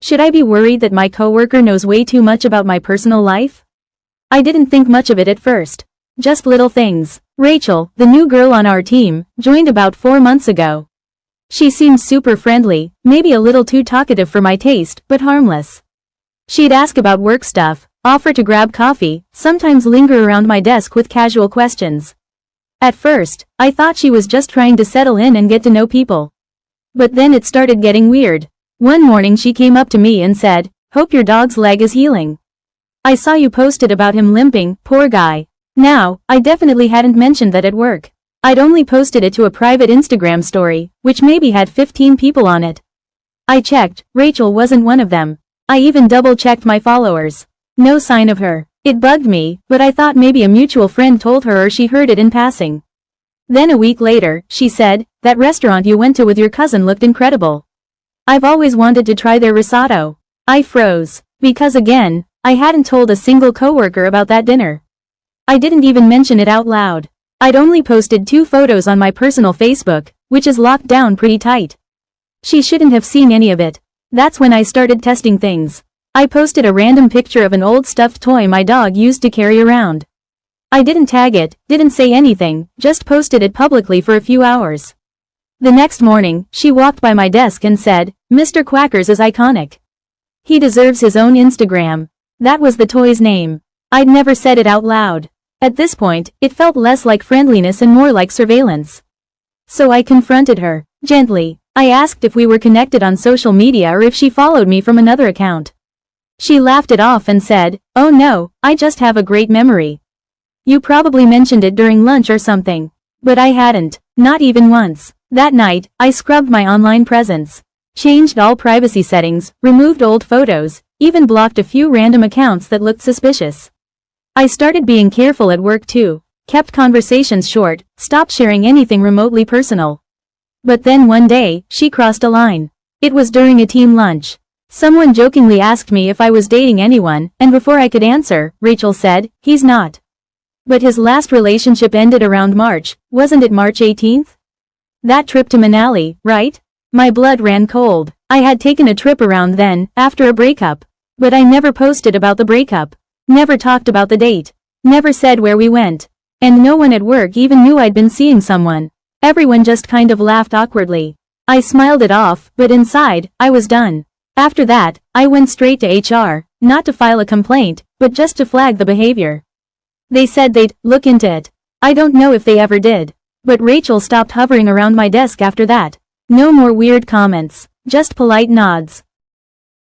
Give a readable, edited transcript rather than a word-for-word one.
Should I be worried that my coworker knows way too much about my personal life? I didn't think much of it at first. Just little things. Rachel, the new girl on our team, joined about 4 months ago. She seemed super friendly, maybe a little too talkative for my taste, but harmless. She'd ask about work stuff, offer to grab coffee, sometimes linger around my desk with casual questions. At first, I thought she was just trying to settle in and get to know people. But then it started getting weird. One morning she came up to me and said, "Hope your dog's leg is healing. I saw you posted about him limping, poor guy." Now, I definitely hadn't mentioned that at work. I'd only posted it to a private Instagram story, which maybe had 15 people on it. I checked, Rachel wasn't one of them. I even double-checked my followers. No sign of her. It bugged me, but I thought maybe a mutual friend told her or she heard it in passing. Then a week later, she said, "That restaurant you went to with your cousin looked incredible. I've always wanted to try their risotto." I froze. Because again, I hadn't told a single coworker about that dinner. I didn't even mention it out loud. I'd only posted 2 photos on my personal Facebook, which is locked down pretty tight. She shouldn't have seen any of it. That's when I started testing things. I posted a random picture of an old stuffed toy my dog used to carry around. I didn't tag it, didn't say anything, just posted it publicly for a few hours. The next morning, she walked by my desk and said, "Mr. Quackers is iconic. He deserves his own Instagram." That was the toy's name. I'd never said it out loud. At this point, it felt less like friendliness and more like surveillance. So I confronted her. Gently. I asked if we were connected on social media or if she followed me from another account. She laughed it off and said, "Oh no, I just have a great memory. You probably mentioned it during lunch or something." But I hadn't. Not even once. That night, I scrubbed my online presence. Changed all privacy settings, removed old photos, even blocked a few random accounts that looked suspicious. I started being careful at work too. Kept conversations short, stopped sharing anything remotely personal. But then one day, she crossed a line. It was during a team lunch. Someone jokingly asked me if I was dating anyone, and before I could answer, Rachel said, "He's not." But his last relationship ended around March, wasn't it March 18th? That trip to Manali, right? My blood ran cold. I had taken a trip around then, after a breakup. But I never posted about the breakup. Never talked about the date. Never said where we went. And no one at work even knew I'd been seeing someone. Everyone just kind of laughed awkwardly. I smiled it off, but inside, I was done. After that, I went straight to HR, not to file a complaint, but just to flag the behavior. They said they'd look into it. I don't know if they ever did. But Rachel stopped hovering around my desk after that. No more weird comments, just polite nods.